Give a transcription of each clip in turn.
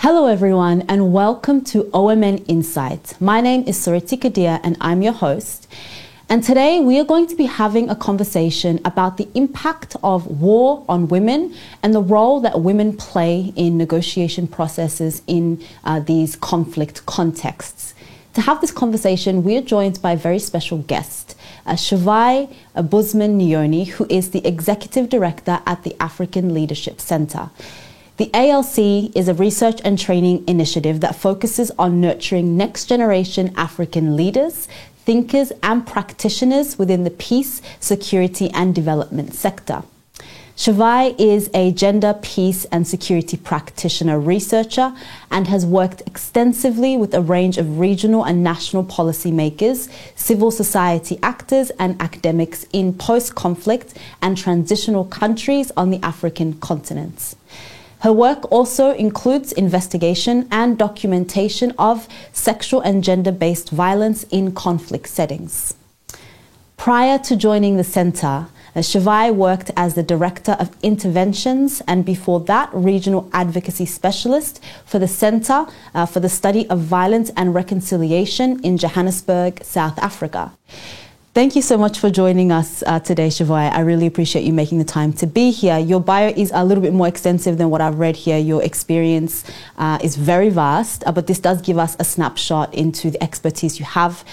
Hello everyone and welcome to OMN INSIGHT. My name is Surati Kadir and I'm your host. And today we are going to be having a conversation about the impact of war on women and the role that women play in negotiation processes in these conflict contexts. To have this conversation, we are joined by a very special guest, Shuvai Busuman Nyon, who is the Executive Director at the African Leadership Center. The ALC is a research and training initiative that focuses on nurturing next-generation African leaders, thinkers and practitioners within the peace, security and development sector. Shuvai is a gender, peace and security practitioner researcher and has worked extensively with a range of regional and national policymakers, civil society actors and academics in post-conflict and transitional countries on the African continent. Her work also includes investigation and documentation of sexual and gender-based violence in conflict settings. Prior to joining the center, Shuvai worked as the Director of Interventions and before that, Regional Advocacy Specialist for the Center for the Study of Violence and Reconciliation in Johannesburg, South Africa. Thank you so much for joining us today, Shuvai. I really appreciate you making the time to be here. Your bio is a little bit more extensive than what I've read here. Your experience is very vast, but this does give us a snapshot into the expertise you have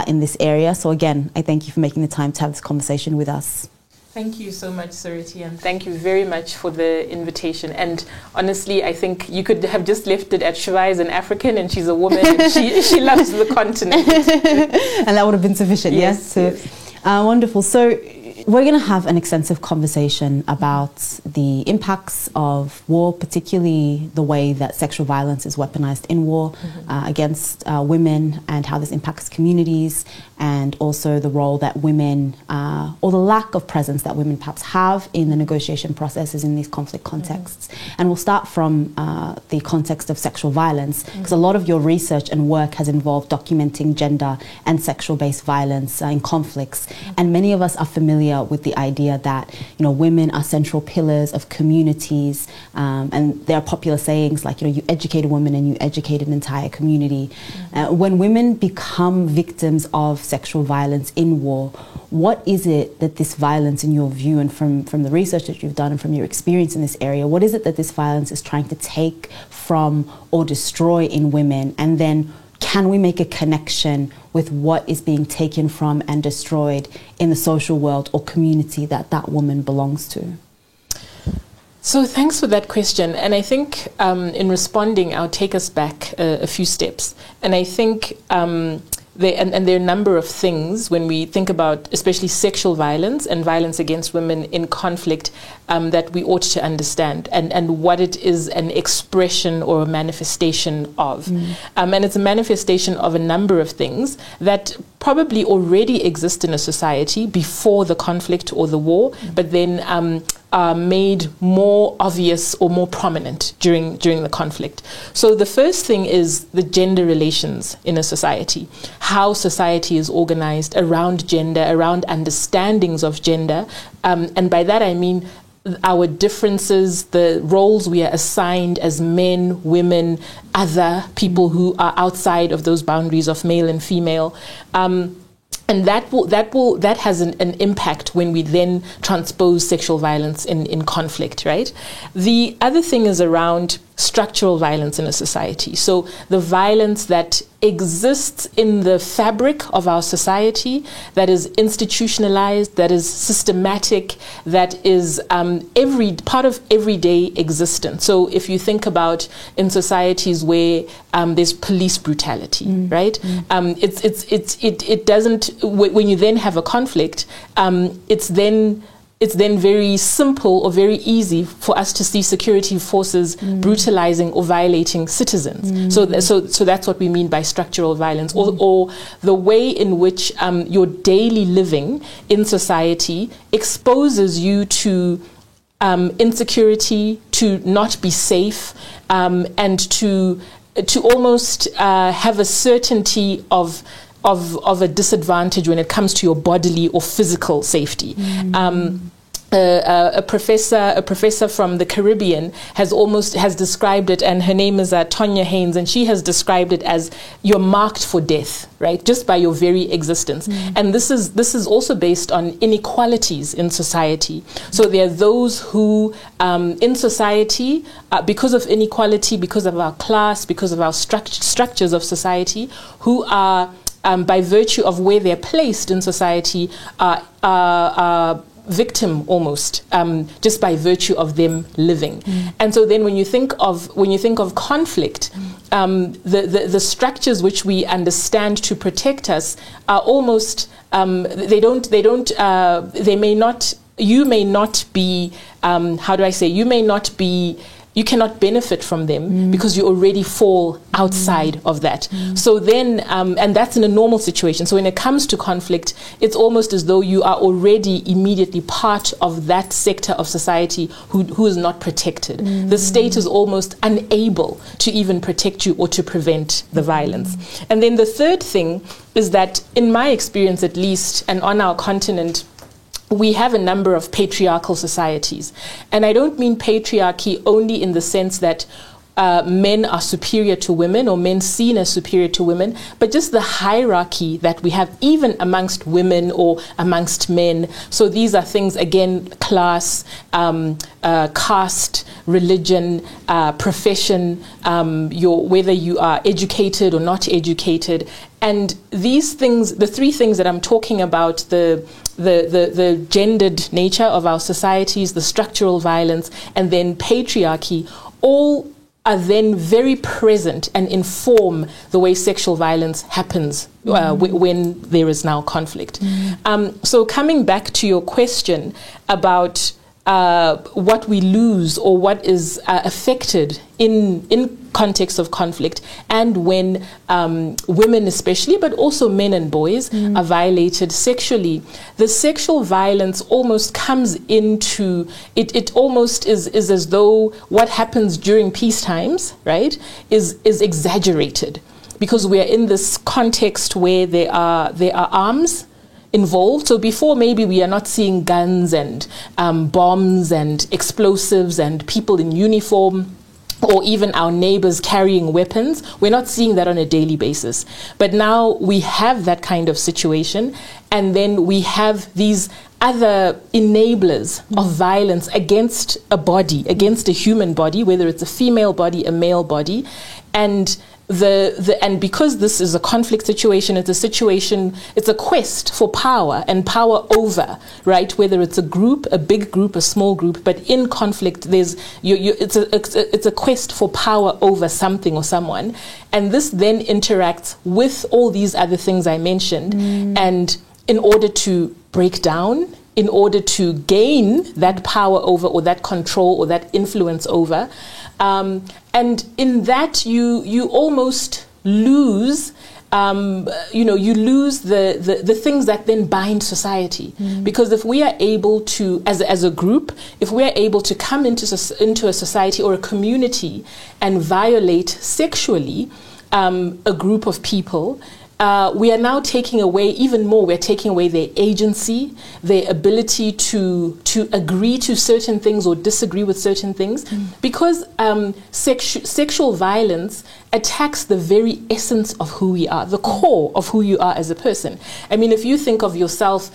in this area. So again, I thank you for making the time to have this conversation with us. Thank you so much, Surati, and thank you very much for the invitation. And honestly, I think you could have just left it at Shuvai is an African and she's a woman and she loves the continent. And that would have been sufficient, yes? Wonderful. So we're going to have an extensive conversation about the impacts of war, particularly the way that sexual violence is weaponized in war against women and how this impacts communities, and also the role that women, or the lack of presence that women perhaps have in the negotiation processes in these conflict contexts. And we'll start from the context of sexual violence, because a lot of your research and work has involved documenting gender and sexual-based violence in conflicts. And many of us are familiar with the idea that, you know, women are central pillars of communities, and there are popular sayings like, you know, you educate a woman and you educate an entire community. When women become victims of sexual violence in war, what is it that this violence, in your view, and from the research that you've done and from your experience in this area, what is it that this violence is trying to take from or destroy in women? And then can we make a connection with what is being taken from and destroyed in the social world or community that that woman belongs to? So thanks for that question. And I think in responding, I'll take us back a few steps. And I think there are a number of things when we think about especially sexual violence and violence against women in conflict that we ought to understand and what it is an expression or a manifestation of. And it's a manifestation of a number of things that probably already exist in a society before the conflict or the war, but then are made more obvious or more prominent during the conflict. So the first thing is the gender relations in a society, how society is organized around gender, around understandings of gender. And by that I mean our differences, the roles we are assigned as men, women, other people who are outside of those boundaries of male and female. And that has an impact when we then transpose sexual violence in conflict, right? The other thing is around structural violence in a society. So the violence that exists in the fabric of our society, that is institutionalized, that is systematic, that is every part of everyday existence. So if you think about in societies where there's police brutality, right? It doesn't, when you then have a conflict, it's then very simple or very easy for us to see security forces brutalizing or violating citizens. So that's what we mean by structural violence, or the way in which your daily living in society exposes you to insecurity, to not be safe, and to almost have a certainty of a disadvantage when it comes to your bodily or physical safety. a professor from the Caribbean has described it, and her name is Tonya Haynes, and she has described it as you're marked for death, right, just by your very existence. And this is also based on inequalities in society. So there are those who in society, because of inequality, because of our class, because of our structures of society, who are by virtue of where they're placed in society are victim almost, just by virtue of them living. And so then when you think of conflict, the structures which we understand to protect us are almost you may not be you cannot benefit from them because you already fall outside of that. So then, and that's in a normal situation. So when it comes to conflict, it's almost as though you are already immediately part of that sector of society who is not protected. The state is almost unable to even protect you or to prevent the violence. And then the third thing is that, in my experience at least, and on our continent, we have a number of patriarchal societies. And I don't mean patriarchy only in the sense that men are superior to women or men seen as superior to women, but just the hierarchy that we have even amongst women or amongst men. So these are things, again, class, caste, religion, profession, whether you are educated or not educated. And these things, the three things that I'm talking about, the gendered nature of our societies, the structural violence, and then patriarchy, all are then very present and inform the way sexual violence happens when there is now conflict. So coming back to your question about what we lose or what is affected in context of conflict, and when women especially, but also men and boys are violated sexually, the sexual violence almost comes into it almost is as though what happens during peace times, right, is exaggerated, because we are in this context where there are arms involved. So before, maybe we are not seeing guns and bombs and explosives and people in uniform, or even our neighbors carrying weapons. We're not seeing that on a daily basis. But now we have that kind of situation, and then we have these other enablers of violence against a body, against a human body, whether it's a female body, a male body, and and because this is a conflict situation, it's a quest for power and power over, right? Whether it's a group, a big group, a small group, but in conflict, it's a quest for power over something or someone, and this then interacts with all these other things I mentioned, and in order to break down, in order to gain that power over, or that control, or that influence over. And in that, you almost lose, you lose the things that then bind society. Because if we are able to, as a group, if we are able to come into a society or a community and violate sexually a group of people, we are now taking away even more. We're taking away their agency, their ability to agree to certain things or disagree with certain things, because sexual violence attacks the very essence of who we are, the core of who you are as a person. I mean, if you think of yourself,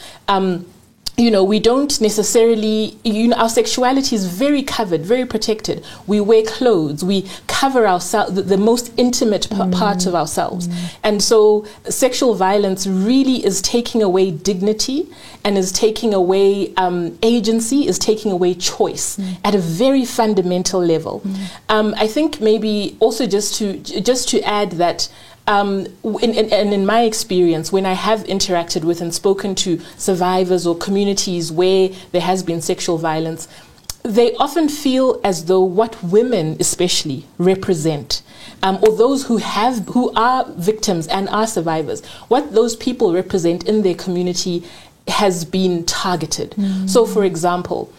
we don't necessarily, our sexuality is very covered, very protected. We wear clothes, we cover ourselves, the most intimate parts of ourselves. And so sexual violence really is taking away dignity, and is taking away agency, is taking away choice at a very fundamental level. I think maybe also just to add that, in my experience, when I have interacted with and spoken to survivors or communities where there has been sexual violence, they often feel as though what women especially represent, or those who are victims and are survivors, what those people represent in their community has been targeted. So, for example,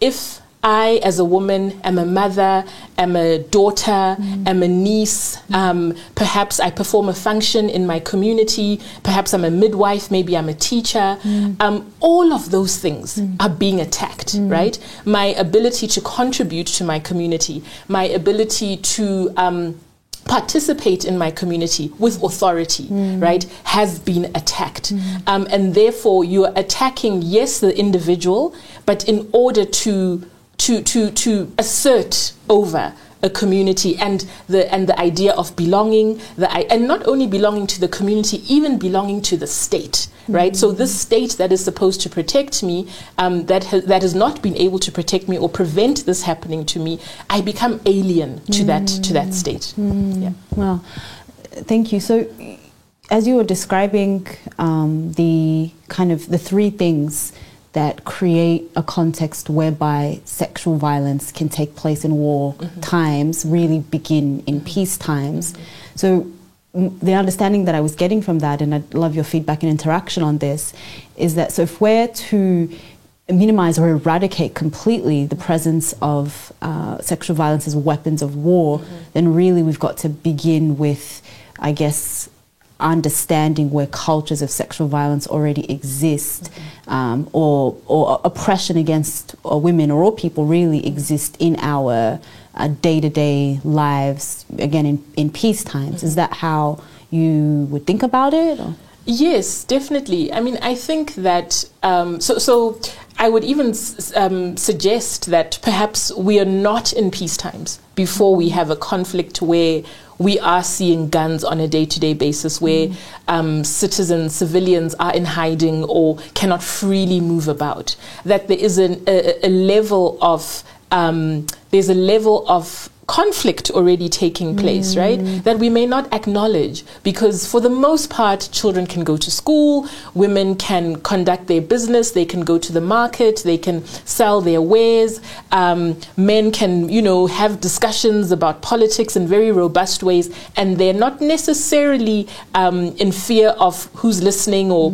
if I, as a woman, am a mother, am a daughter, am a niece, perhaps I perform a function in my community, perhaps I'm a midwife, maybe I'm a teacher, all of those things are being attacked, right? My ability to contribute to my community, my ability to participate in my community with authority, right, has been attacked. And therefore you are attacking, yes, the individual, but in order to assert over a community and the idea of belonging, and not only belonging to the community, even belonging to the state, right? So this state that is supposed to protect me, that has not been able to protect me or prevent this happening to me, I become alien to that state. Yeah. Well, thank you. So, as you were describing the kind of the three things that create a context whereby sexual violence can take place in war times really begin in peace times. So the understanding that I was getting from that, and I'd love your feedback and interaction on this, is that so if we're to minimize or eradicate completely the presence of sexual violence as weapons of war, then really we've got to begin with, I guess, understanding where cultures of sexual violence already exist, or oppression against women or all people really exist in our day-to-day lives, again in peace times. Is that how you would think about it? Or? Yes, definitely. I mean, I think that so I would even suggest that perhaps we are not in peace times before we have a conflict where we are seeing guns on a day-to-day basis, where civilians are in hiding or cannot freely move about. That there is a level of conflict already taking place, right? That we may not acknowledge, because for the most part, children can go to school, women can conduct their business, they can go to the market, they can sell their wares, men can, have discussions about politics in very robust ways, and they're not necessarily in fear of who's listening or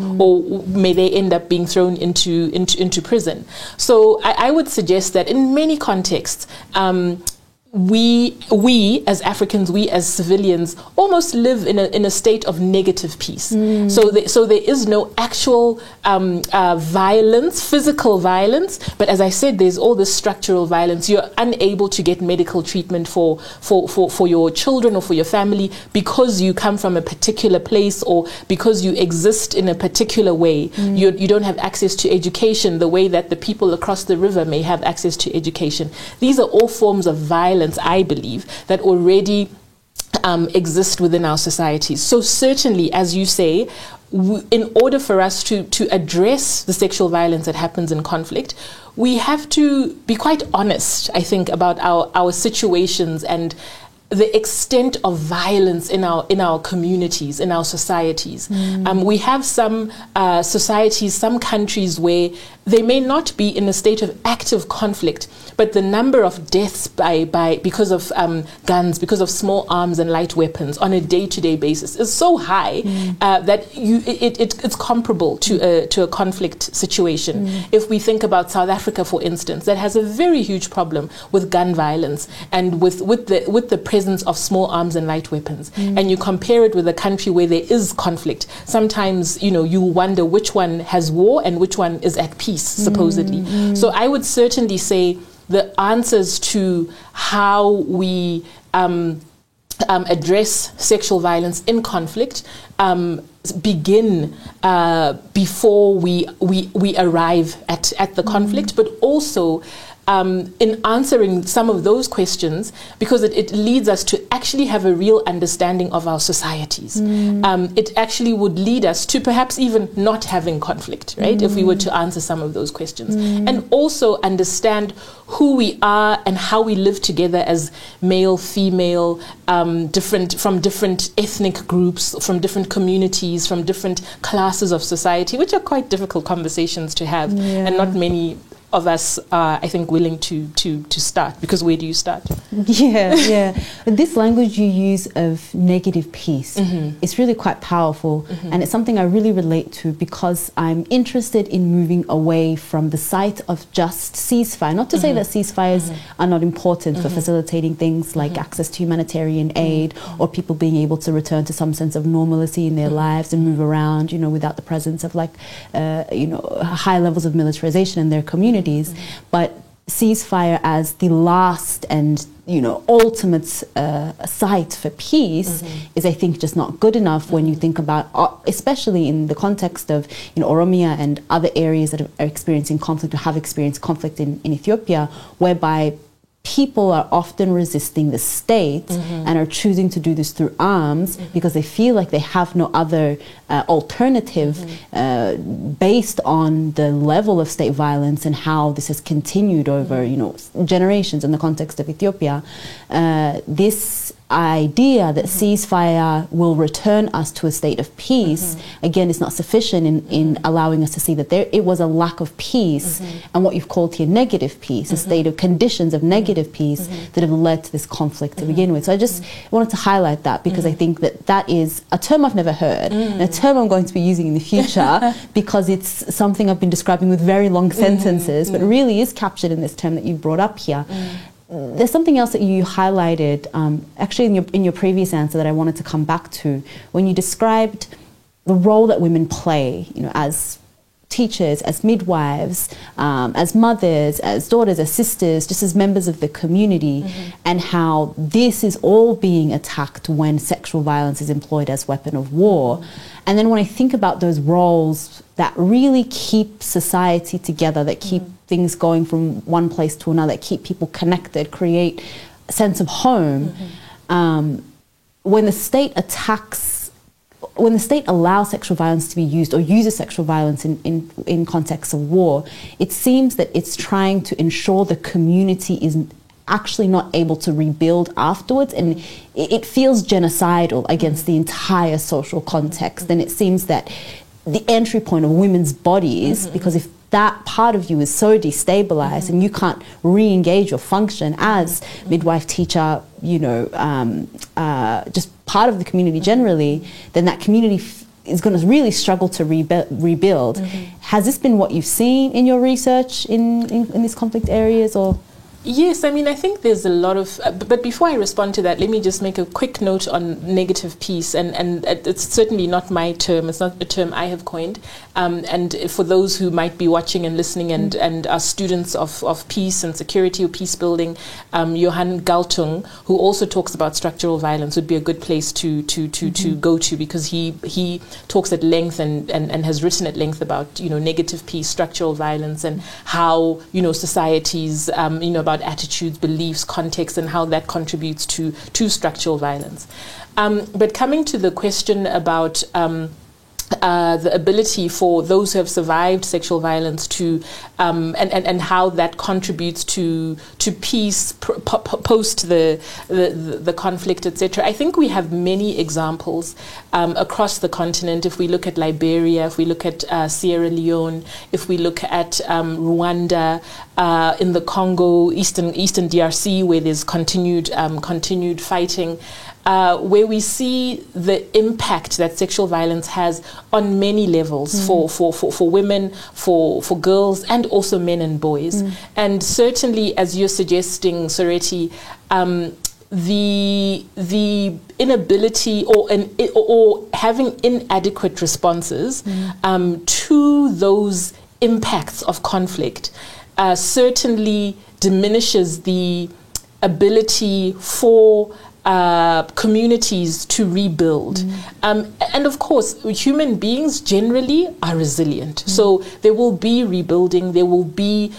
may they end up being thrown into prison. So I would suggest that in many contexts, we as Africans, we as civilians, almost live in a state of negative peace. So there is no actual violence, physical violence, but as I said, there's all this structural violence. You're unable to get medical treatment for your children or for your family because you come from a particular place or because you exist in a particular way. You don't have access to education the way that the people across the river may have access to education. These are all forms of violence, I believe, that already exist within our societies. So certainly, as you say, in order for us to address the sexual violence that happens in conflict, we have to be quite honest, I think, about our situations and the extent of violence in our communities, in our societies. We have some societies, some countries where they may not be in a state of active conflict, but the number of deaths because of guns, because of small arms and light weapons on a day-to-day basis is so high that it's comparable to a conflict situation. If we think about South Africa, for instance, that has a very huge problem with gun violence and with the presence of small arms and light weapons, and you compare it with a country where there is conflict, sometimes you wonder which one has war and which one is at peace, supposedly. So I would certainly say the answers to how we address sexual violence in conflict begin before we arrive at the conflict, but also in answering some of those questions, because it leads us to actually have a real understanding of our societies. It actually would lead us to perhaps even not having conflict, right? If we were to answer some of those questions. And also understand who we are and how we live together as male, female, from different ethnic groups, from different communities, from different classes of society, which are quite difficult conversations to have, and not many of us are, I think, willing to start, because where do you start? Yeah. This language you use of negative peace, it's really quite powerful, and it's something I really relate to, because I'm interested in moving away from the sight of just ceasefire. Not to say that ceasefires are not important for facilitating things like access to humanitarian aid, or people being able to return to some sense of normalcy in their lives and move around, without the presence of high levels of militarization in their communities. But ceasefire as the last and ultimate site for peace is, I think, just not good enough when you think about, especially in the context of Oromia and other areas that are experiencing conflict or have experienced conflict in Ethiopia, whereby people are often resisting the state and are choosing to do this through arms because they feel like they have no other alternative based on the level of state violence and how this has continued over generations in the context of Ethiopia. This idea that ceasefire will return us to a state of peace, again, is not sufficient in allowing us to see that it was a lack of peace and what you've called here negative peace, a state of conditions of negative peace that have led to this conflict to begin with. So I just wanted to highlight that, because I think that is a term I've never heard, and a term I'm going to be using in the future because it's something I've been describing with very long sentences, but really is captured in this term that you brought up here. There's something else that you highlighted, actually in your previous answer, that I wanted to come back to, when you described the role that women play, as teachers, as midwives, as mothers, as daughters, as sisters, just as members of the community, and how this is all being attacked when sexual violence is employed as weapon of war. And then when I think about those roles that really keep society together, that keep things going from one place to another, that keep people connected, create a sense of home, when the state allows sexual violence to be used, or uses sexual violence in context of war, it seems that it's trying to ensure the community is actually not able to rebuild afterwards, and it feels genocidal against the entire social context. And it seems that the entry point of women's bodies, because if that part of you is so destabilized and you can't re-engage or function as midwife, teacher, just part of the community generally, then that community is going to really struggle to rebuild. Has this been what you've seen in your research in these conflict areas, or? Yes, I mean, I think there's a lot of, but before I respond to that, let me just make a quick note on negative peace, and it's certainly not my term, it's not a term I have coined, and for those who might be watching and listening and are students of peace and security or peace building, Johan Galtung, who also talks about structural violence, would be a good place to go to, because he talks at length and has written at length about negative peace, structural violence, and how societies about attitudes, beliefs, context, and how that contributes to structural violence. But coming to the question about the ability for those who have survived sexual violence to and how that contributes to peace post the conflict, etc. I think we have many examples across the continent. If we look at Liberia, if we look at Sierra Leone, if we look at Rwanda, in the Congo, Eastern DRC, where there's continued fighting. Where we see the impact that sexual violence has on many levels for women, for girls, and also men and boys. And certainly, as you're suggesting, Soreti, the inability or having inadequate responses to those impacts of conflict certainly diminishes the ability for communities to rebuild. And of course, human beings generally are resilient. So there will be rebuilding, there will be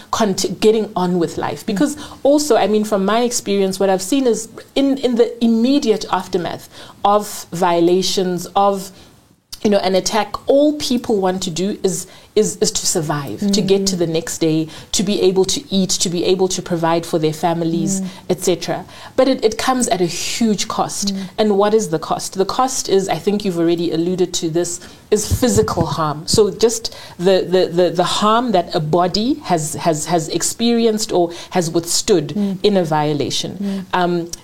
getting on with life. Because also, I mean, from my experience, what I've seen is in the immediate aftermath of violations, of an attack, all people want to do is is to survive, to get to the next day, to be able to eat, to be able to provide for their families, etc. But it comes at a huge cost. And what is the cost? The cost is, I think you've already alluded to this, is physical harm. So just the harm that a body has experienced or has withstood in a violation.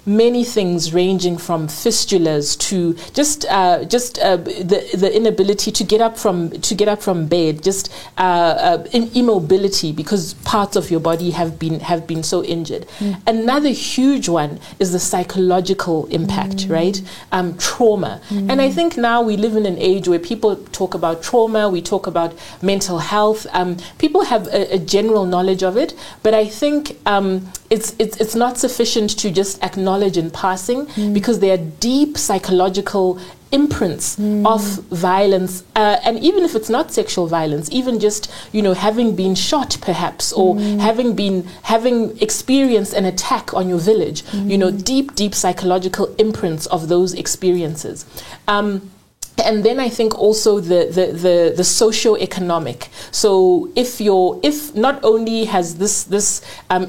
Many things ranging from fistulas to just the inability to get up from bed, just immobility because parts of your body have been so injured. Another huge one is the psychological impact, right? Trauma. And I think now we live in an age where people talk about trauma, we talk about mental health. People have a general knowledge of it, but I think it's not sufficient to just acknowledge in passing because there are deep psychological imprints of violence, and even if it's not sexual violence, even just having been shot perhaps, or having experienced an attack on your village, deep psychological imprints of those experiences. And then I think also the socio-economic. So if not only has this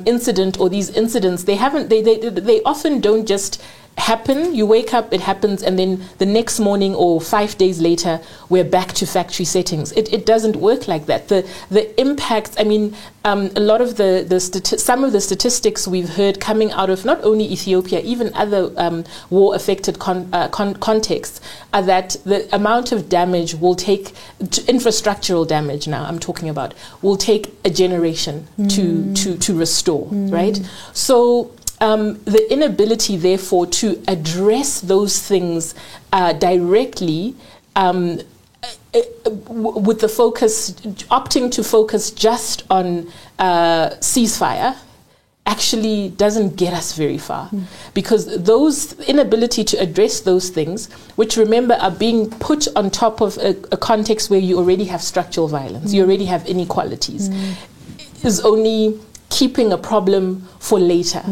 incident or these incidents, they often don't just happen. You wake up, it happens, and then the next morning or 5 days later, we're back to factory settings. It doesn't work like that. The impacts. I mean, a lot of some of the statistics we've heard coming out of not only Ethiopia, even other war-affected contexts, are that the amount of damage will take infrastructural damage. Now I'm talking about will take a generation to restore. Right. So. The inability, therefore, to address those things directly, with the focus, opting to focus just on ceasefire, actually doesn't get us very far, because those inability to address those things, which remember are being put on top of a context where you already have structural violence, you already have inequalities, is only keeping a problem for later.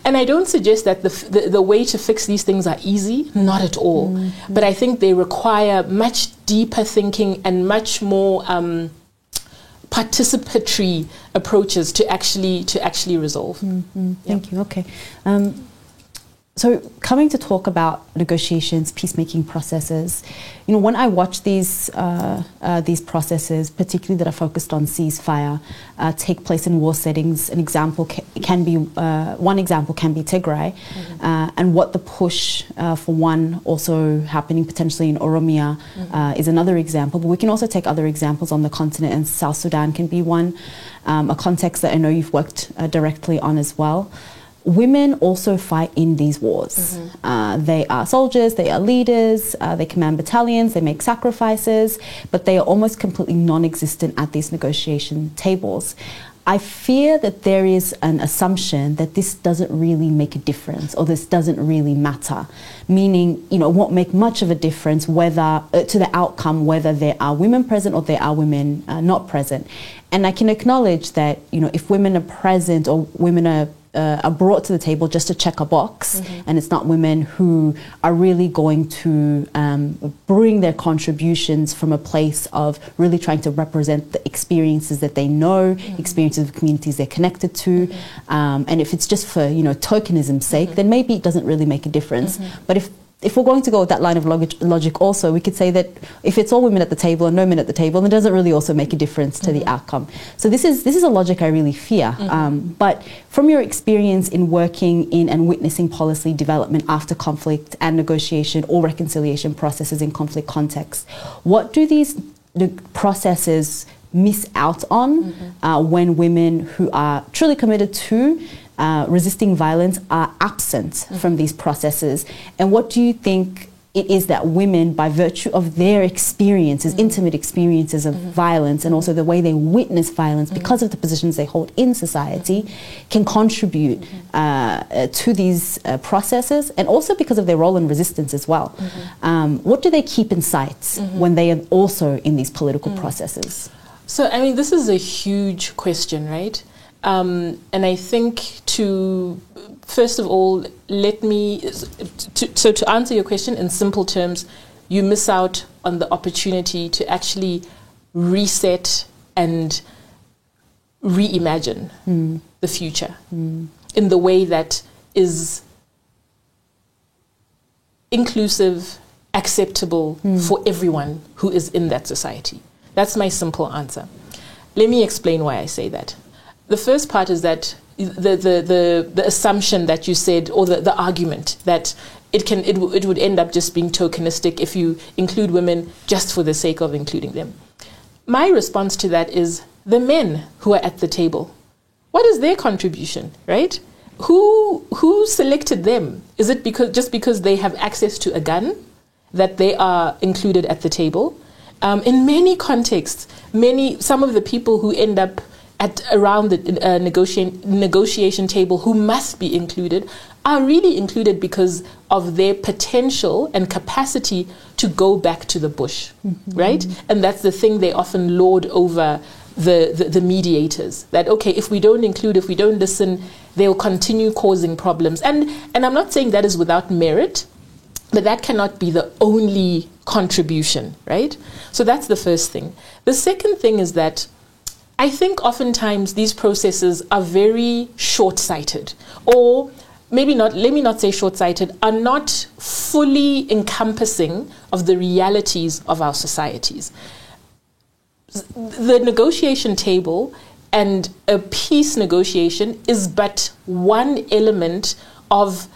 And I don't suggest that the way to fix these things are easy, not at all. But I think they require much deeper thinking and much more participatory approaches to actually resolve. Thank you. Okay. So coming to talk about negotiations, peacemaking processes, when I watch these processes, particularly that are focused on ceasefire, take place in war settings, one example can be Tigray, and what the push for one also happening potentially in Oromia is another example. But we can also take other examples on the continent, and South Sudan can be one, a context that I know you've worked directly on as well. Women also fight in these wars. They are soldiers, they are leaders, they command battalions, they make sacrifices, but they are almost completely non-existent at these negotiation tables. I fear that there is an assumption that this doesn't really make a difference, or this doesn't really matter, meaning, it won't make much of a difference whether to the outcome, whether there are women present or there are women not present. And I can acknowledge that, if women are present or women are brought to the table just to check a box, and it's not women who are really going to bring their contributions from a place of really trying to represent the experiences that they know, experiences of communities they're connected to, and if it's just for tokenism's sake, then maybe it doesn't really make a difference. But if we're going to go with that line of logic also, we could say that if it's all women at the table and no men at the table, then it doesn't really also make a difference to the outcome. So this is a logic I really fear. But from your experience in working in and witnessing policy development after conflict and negotiation or reconciliation processes in conflict contexts, what do these processes miss out on when women who are truly committed to resisting violence are absent from these processes? And what do you think it is that women, by virtue of their experiences, intimate experiences of violence, and also the way they witness violence because of the positions they hold in society, can contribute to these processes, and also because of their role in resistance as well? What do they keep in sight when they are also in these political processes? So, I mean, this is a huge question, right? And I think first of all, to answer your question in simple terms, you miss out on the opportunity to actually reset and reimagine the future in the way that is inclusive, acceptable for everyone who is in that society. That's my simple answer. Let me explain why I say that. The first part is that the assumption that you said, or the argument that it would end up just being tokenistic if you include women just for the sake of including them. My response to that is the men who are at the table. What is their contribution, right? Who selected them? Is it just because they have access to a gun that they are included at the table? In many contexts, some of the people who end up around the negotiation table who must be included are really included because of their potential and capacity to go back to the bush, right? And that's the thing they often lord over the mediators, that, okay, if we don't include, if we don't listen, they'll continue causing problems. And I'm not saying that is without merit, but that cannot be the only contribution, right? So that's the first thing. The second thing is that I think oftentimes these processes are very short-sighted, or maybe not, let me not say short-sighted, are not fully encompassing of the realities of our societies. The negotiation table and a peace negotiation is but one element of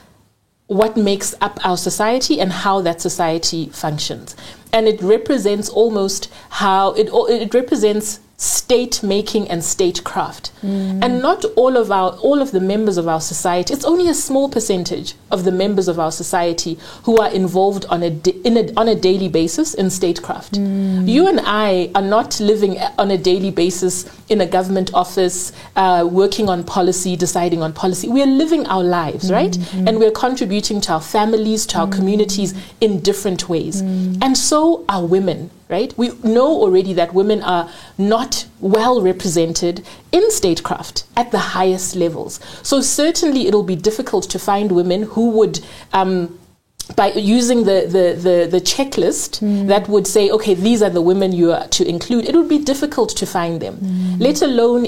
what makes up our society and how that society functions. And it represents almost how it represents state making and statecraft. And not all of the members of our society, it's only a small percentage of the members of our society who are involved on a daily basis in statecraft. You and I are not living on a daily basis in a government office, working on policy, deciding on policy. We are living our lives, right? And we're contributing to our families, to our communities in different ways. And so are women, right? We know already that women are not well represented in statecraft at the highest levels. So certainly it'll be difficult to find women who would, by using the checklist that would say, okay, these are the women you are to include, it would be difficult to find them. Let alone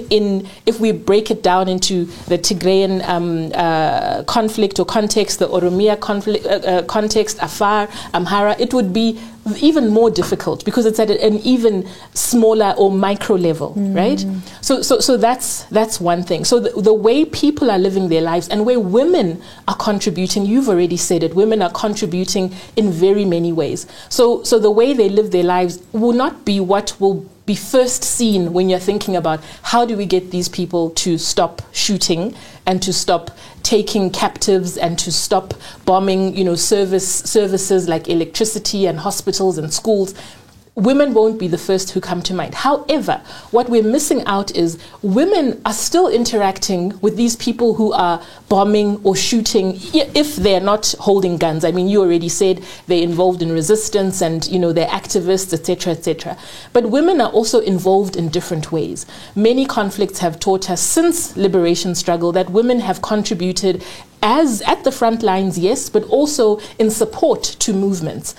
if we break it down into the Tigrayan conflict or context, the Oromia context, Afar, Amhara, it would be even more difficult because it's at an even smaller or micro level, right? So that's one thing. So the way people are living their lives and where women are contributing, you've already said it, women are contributing in very many ways. So the way they live their lives will not be what will be first seen when you're thinking about how do we get these people to stop shooting and to stop taking captives and to stop bombing, services like electricity and hospitals and schools. Women won't be the first who come to mind. However, what we're missing out is women are still interacting with these people who are bombing or shooting if they're not holding guns. I mean, you already said they're involved in resistance and, they're activists, etc., etc. But women are also involved in different ways. Many conflicts have taught us since liberation struggle that women have contributed as at the front lines, yes, but also in support to movements.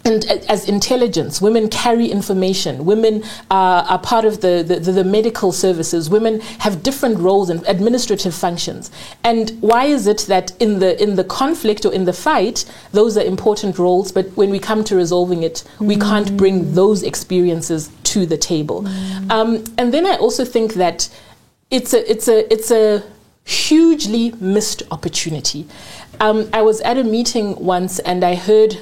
And as intelligence, women carry information. Women are part of the medical services. Women have different roles and administrative functions. And why is it that in the conflict or in the fight, those are important roles, but when we come to resolving it, we can't bring those experiences to the table? And then I also think that it's a hugely missed opportunity. I was at a meeting once and I heard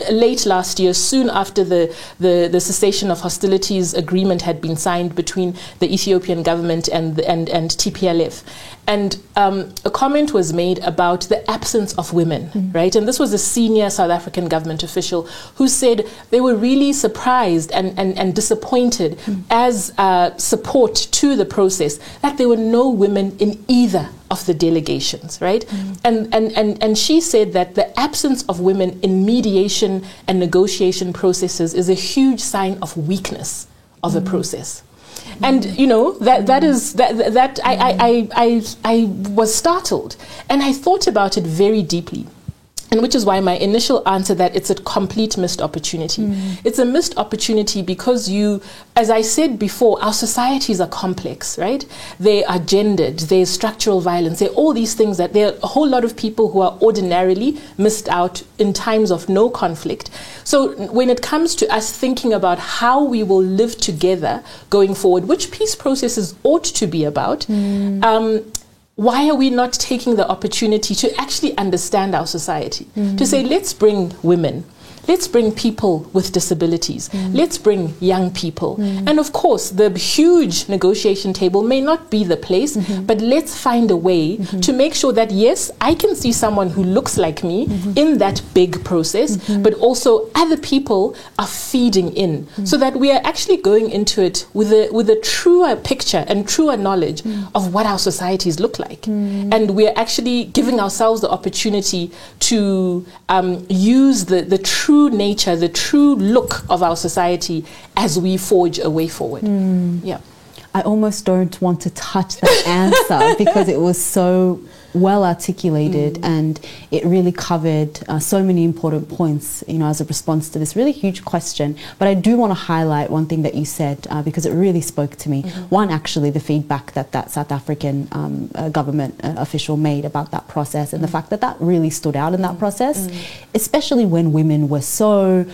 late last year, soon after the cessation of hostilities agreement had been signed between the Ethiopian government and TPLF. And a comment was made about the absence of women, right? And this was a senior South African government official who said they were really surprised and disappointed as support to the process that there were no women in either of the delegations, right? And she said that the absence of women in mediation and negotiation processes is a huge sign of weakness of a process. And I was startled, and I thought about it very deeply. And which is why my initial answer that it's a complete missed opportunity. It's a missed opportunity because as I said before, our societies are complex, right? They are gendered, there's structural violence, there are all these things that there are a whole lot of people who are ordinarily missed out in times of no conflict. So when it comes to us thinking about how we will live together going forward, which peace processes ought to be about, why are we not taking the opportunity to actually understand our society? To say, let's bring women, let's bring people with disabilities, let's bring young people. And of course, the huge negotiation table may not be the place, but let's find a way to make sure that, yes, I can see someone who looks like me in that big process, but also other people are feeding in, so that we are actually going into it with a truer picture and truer knowledge of what our societies look like. And we are actually giving ourselves the opportunity to use the true nature, the true look of our society as we forge a way forward. Yeah. I almost don't want to touch that answer because it was so well articulated and it really covered so many important points, as a response to this really huge question. But I do want to highlight one thing that you said because it really spoke to me. One, actually, the feedback that South African government official made about that process and the fact that really stood out in that process, especially when women were so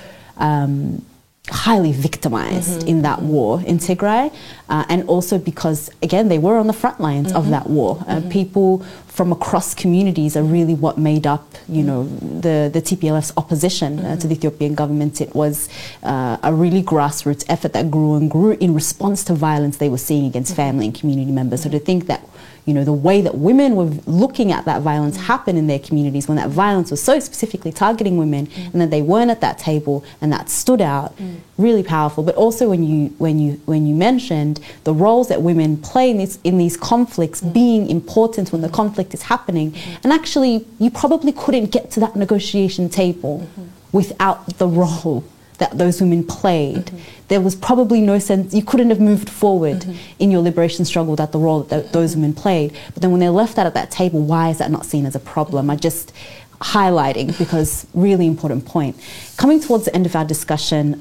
highly victimized in that war in Tigray, and also because, again, they were on the front lines of that war. People from across communities are really what made up, the TPLF's opposition to the Ethiopian government. It was a really grassroots effort that grew and grew in response to violence they were seeing against family and community members. So to think that the way that women were looking at that violence happen in their communities, when that violence was so specifically targeting women, and that they weren't at that table, and that stood out, really powerful. But also when you mentioned the roles that women play in these conflicts being important when the conflict is happening, and actually you probably couldn't get to that negotiation table without the role that those women played. There was probably no sense, you couldn't have moved forward in your liberation struggle without the role that those women played. But then when they're left out at that table, why is that not seen as a problem? I just highlighting, because really important point. Coming towards the end of our discussion,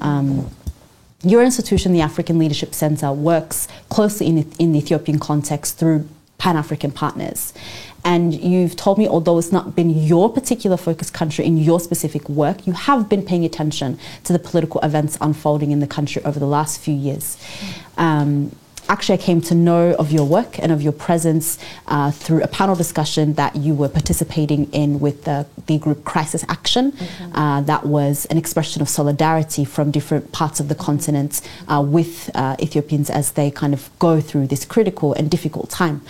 your institution, the African Leadership Center, works closely in the Ethiopian context through Pan-African partners. And you've told me, although it's not been your particular focus country in your specific work, you have been paying attention to the political events unfolding in the country over the last few years. Actually, I came to know of your work and of your presence through a panel discussion that you were participating in with the group Crisis Action. That was an expression of solidarity from different parts of the continent with Ethiopians as they kind of go through this critical and difficult time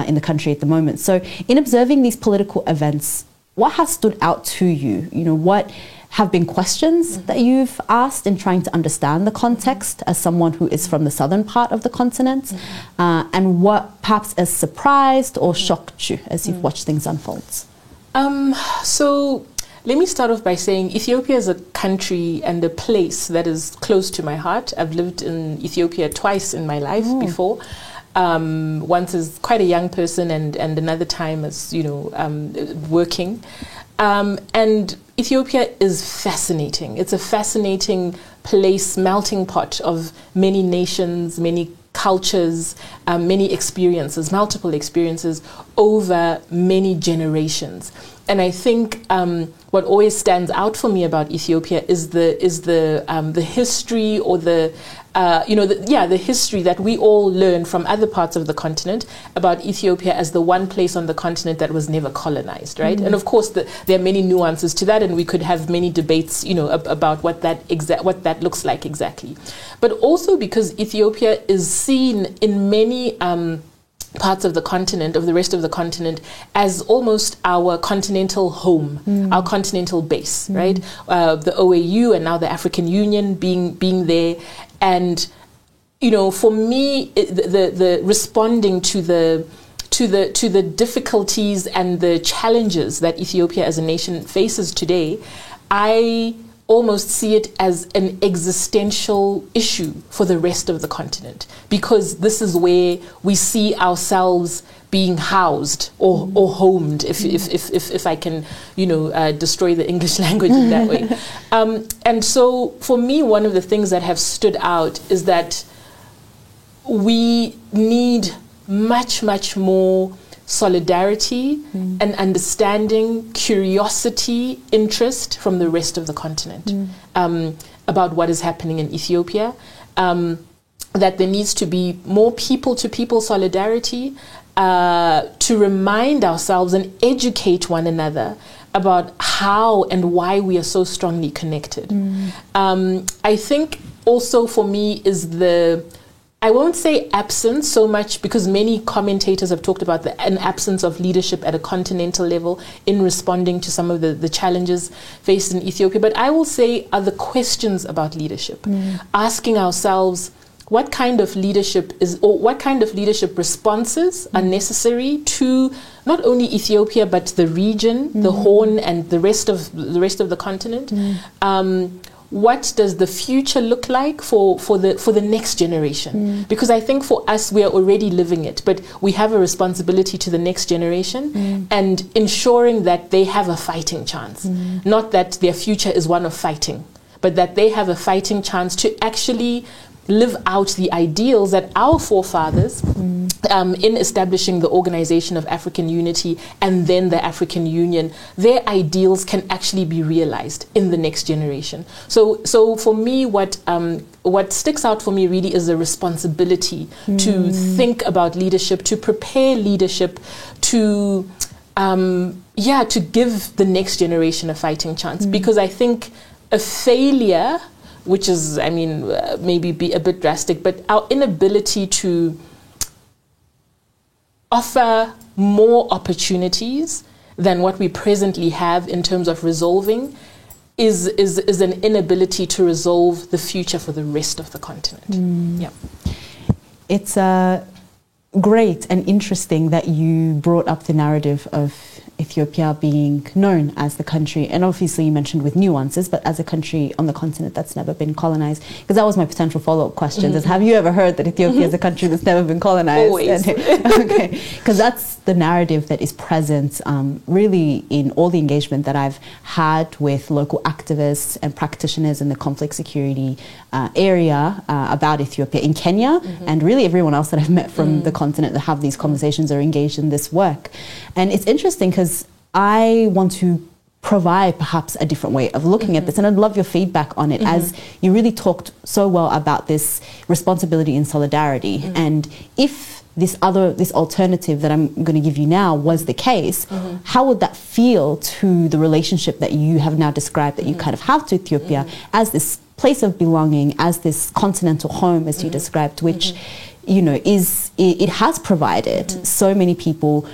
in the country at the moment. So in observing these political events, what has stood out to you? What have been questions that you've asked in trying to understand the context as someone who is from the southern part of the continent, and what perhaps has surprised or shocked you as you've watched things unfold? So let me start off by saying Ethiopia is a country and a place that is close to my heart. I've lived in Ethiopia twice in my life before. Once as quite a young person and another time as, working. And Ethiopia is fascinating. It's a fascinating place, melting pot of many nations, many cultures, many experiences, multiple experiences over many generations. And I think what always stands out for me about Ethiopia is the history or the history that we all learn from other parts of the continent about Ethiopia as the one place on the continent that was never colonized, right? And of course, there are many nuances to that, and we could have many debates, about what that looks like exactly. But also because Ethiopia is seen in many parts of the continent, of the rest of the continent, as almost our continental home, our continental base, right? The OAU and now the African Union being there. And, for me, the responding to the difficulties and the challenges that Ethiopia as a nation faces today, I almost see it as an existential issue for the rest of the continent, because this is where we see ourselves being housed or homed, if I can, destroy the English language in that way. And so for me, one of the things that have stood out is that we need much, much more solidarity and understanding, curiosity, interest from the rest of the continent about what is happening in Ethiopia. That there needs to be more people-to-people solidarity to remind ourselves and educate one another about how and why we are so strongly connected. I think also for me is I won't say absence so much, because many commentators have talked about an absence of leadership at a continental level in responding to some of the challenges faced in Ethiopia. But I will say are the questions about leadership, asking ourselves what kind of leadership responses are necessary to not only Ethiopia but the region, the Horn, and the rest of the continent. What does the future look like for the next generation? Because I think for us, we are already living it, but we have a responsibility to the next generation and ensuring that they have a fighting chance. Not that their future is one of fighting, but that they have a fighting chance to actually live out the ideals that our forefathers, in establishing the Organization of African Unity and then the African Union, their ideals can actually be realized in the next generation. So for me, what sticks out for me really is the responsibility to think about leadership, to prepare leadership, to give the next generation a fighting chance. Because I think a failure, which is, maybe be a bit drastic, but our inability to offer more opportunities than what we presently have in terms of resolving is an inability to resolve the future for the rest of the continent. Yeah. It's great and interesting that you brought up the narrative of Ethiopia being known as the country, and obviously you mentioned with nuances, but as a country on the continent that's never been colonized. Because that was my potential follow-up question, is have you ever heard that Ethiopia is a country that's never been colonized? Always. Okay, because that's the narrative that is present really in all the engagement that I've had with local activists and practitioners in the conflict security area about Ethiopia in Kenya, and really everyone else that I've met from the continent that have these conversations or engaged in this work. And it's interesting because I want to provide perhaps a different way of looking at this, and I'd love your feedback on it, as you really talked so well about this responsibility and solidarity. And if this alternative that I'm going to give you now was the case, how would that feel to the relationship that you have now described that you kind of have to Ethiopia as this place of belonging, as this continental home, as you described, which it has provided so many people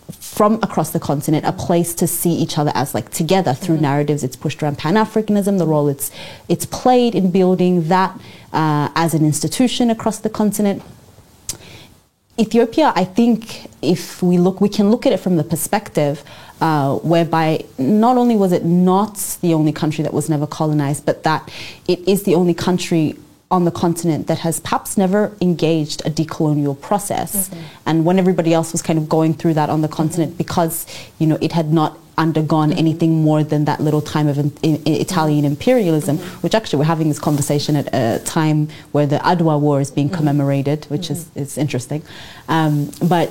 from across the continent a place to see each other as together through narratives. It's pushed around Pan-Africanism, the role it's played in building that as an institution across the continent. Ethiopia, I think, if we can look at it from the perspective whereby not only was it not the only country that was never colonized, but that it is the only country on the continent that has perhaps never engaged a decolonial process. And when everybody else was kind of going through that on the continent, because it had not undergone anything more than that little time of Italian imperialism, which actually we're having this conversation at a time where the Adwa War is being commemorated, which is interesting. But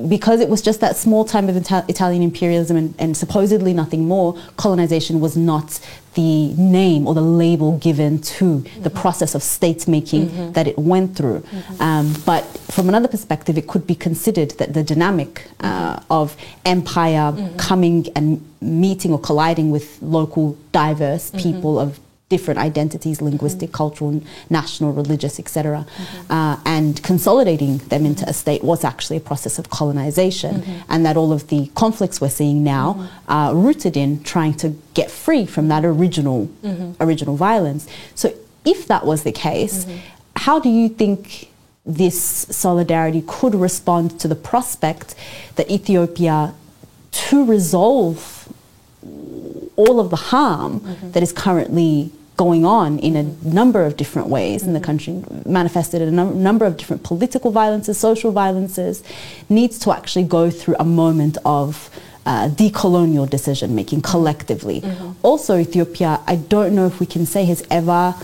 because it was just that small time of Italian imperialism and supposedly nothing more, colonization was not the name or the label given to the process of state-making that it went through. But from another perspective, it could be considered that the dynamic of empire coming and meeting or colliding with local diverse people of different identities, linguistic, cultural, national, religious, etc., and consolidating them into a state was actually a process of colonization, and that all of the conflicts we're seeing now are rooted in trying to get free from that original violence. So if that was the case, how do you think this solidarity could respond to the prospect that Ethiopia, to resolve all of the harm that is currently going on in a number of different ways in the country, manifested in a number of different political violences, social violences, needs to actually go through a moment of decolonial decision making collectively. Also, Ethiopia, I don't know if we can say has ever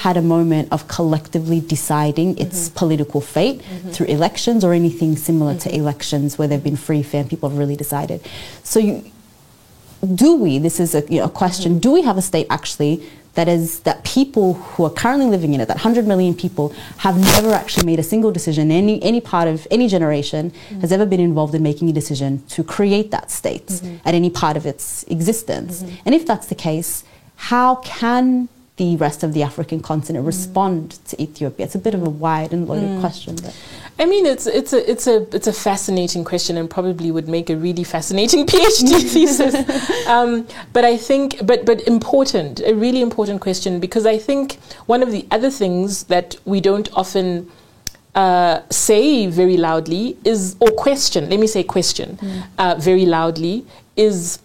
had a moment of collectively deciding its political fate through elections or anything similar to elections where they've been free, fair, and people have really decided. So this is a question, do we have a state actually that people who are currently living in it, that 100 million people, have never actually made a single decision, any part of any generation has ever been involved in making a decision to create that state at any part of its existence? And if that's the case, how can the rest of the African continent respond to Ethiopia? It's a bit of a wide and loaded question. But I mean, it's a fascinating question and probably would make a really fascinating PhD thesis. But I think, but important, a really important question, because I think one of the other things that we don't often say very loudly is, or question, let me say question very loudly, is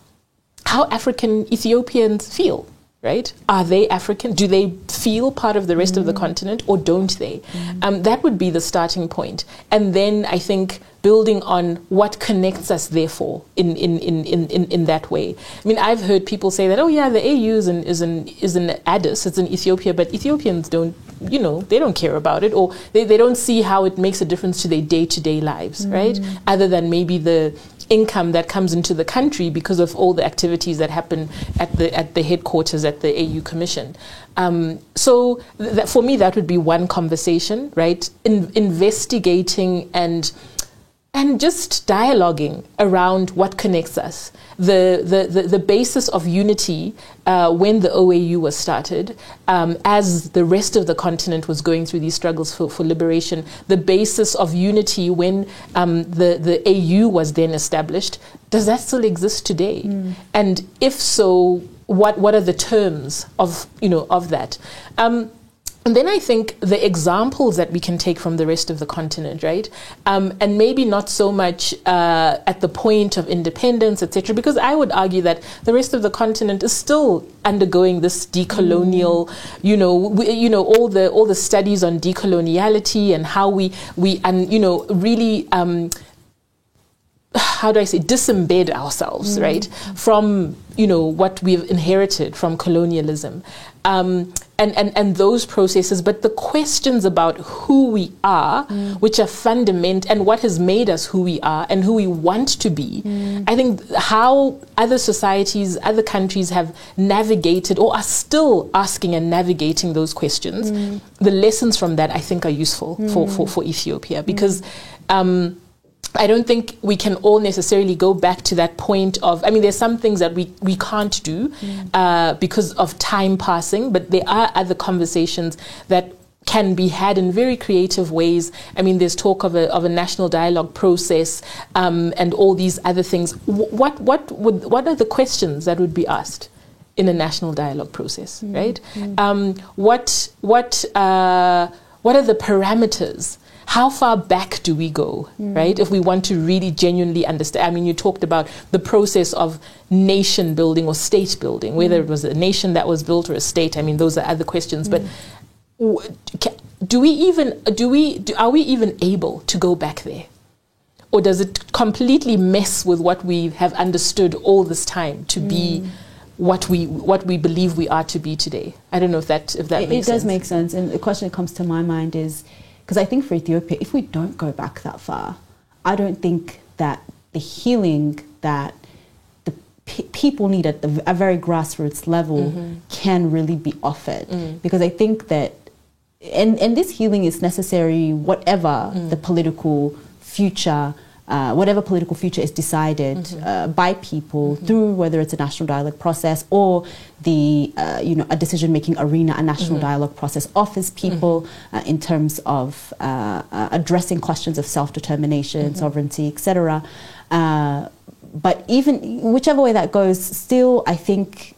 how African Ethiopians feel. Right? Are they African? Do they feel part of the rest of the continent, or don't they? That would be the starting point. And then I think building on what connects us, therefore, in that way. I mean, I've heard people say that, oh yeah, the AU is in Addis, it's in Ethiopia, but Ethiopians don't, they don't care about it, or they don't see how it makes a difference to their day-to-day lives, right? Other than maybe the income that comes into the country because of all the activities that happen at the headquarters at the AU Commission. So that, for me, that would be one conversation, right? Investigating and just dialoguing around what connects us. The basis of unity when the OAU was started, as the rest of the continent was going through these struggles for liberation, the basis of unity when the AU was then established, does that still exist today? And if so, what are the terms of that? And then I think the examples that we can take from the rest of the continent, right? And maybe not so much at the point of independence, etc., because I would argue that the rest of the continent is still undergoing this decolonial, all the studies on decoloniality and how we really how do I say, disembed ourselves, right, from, what we've inherited from colonialism, and those processes. But the questions about who we are, which are fundamental, and what has made us who we are and who we want to be, I think how other societies, other countries have navigated or are still asking and navigating those questions, the lessons from that, I think, are useful for Ethiopia, because I don't think we can all necessarily go back to that point of, I mean, there's some things that we can't do because of time passing, but there are other conversations that can be had in very creative ways. I mean, there's talk of a national dialogue process and all these other things. What are the questions that would be asked in a national dialogue process, right? What are the parameters? How far back do we go, right? If we want to really genuinely understand. I mean, you talked about the process of nation building or state building, whether it was a nation that was built or a state. I mean, those are other questions. But are we even able to go back there? Or does it completely mess with what we have understood all this time to be what we believe we are to be today? I don't know if that makes sense. It does make sense. And the question that comes to my mind is, because I think for Ethiopia, if we don't go back that far, I don't think that the healing that the people need at a very grassroots level can really be offered. Because I think that, and this healing is necessary whatever the political future, whatever political future is decided by people through whether it's a national dialogue process or the a decision-making arena, a national dialogue process offers people in terms of addressing questions of self-determination, sovereignty, etc. But even whichever way that goes, still I think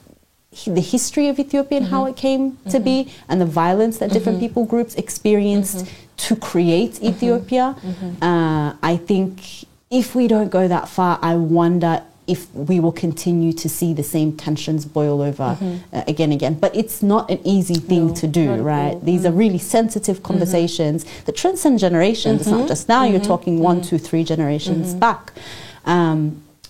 the history of Ethiopia and how it came to be, and the violence that different people groups experienced to create Ethiopia, I think if we don't go that far, I wonder if we will continue to see the same tensions boil over again and again. But it's not an easy thing to do, right? These are really sensitive conversations that transcend generations. It's not just now, you're talking 1, 2, 3 generations back.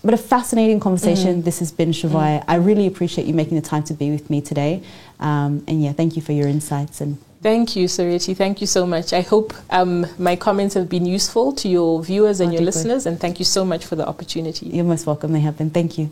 But a fascinating conversation this has been, Shuvai. I really appreciate you making the time to be with me today. And yeah, thank you for your insights. And thank you, Sariti. Thank you so much. I hope my comments have been useful to your viewers and your listeners, and thank you so much for the opportunity. You're most welcome. They have been. Thank you.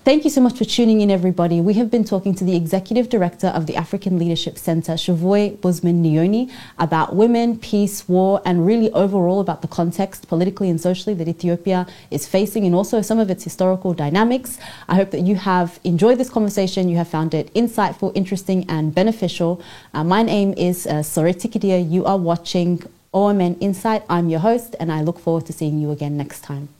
Thank you so much for tuning in, everybody. We have been talking to the Executive Director of the African Leadership Center, Shuvai Busuman Nyon, about women, peace, war, and really overall about the context politically and socially that Ethiopia is facing, and also some of its historical dynamics. I hope that you have enjoyed this conversation. You have found it insightful, interesting, and beneficial. My name is Sariti Kadia. You are watching OMN Insight. I'm your host, and I look forward to seeing you again next time.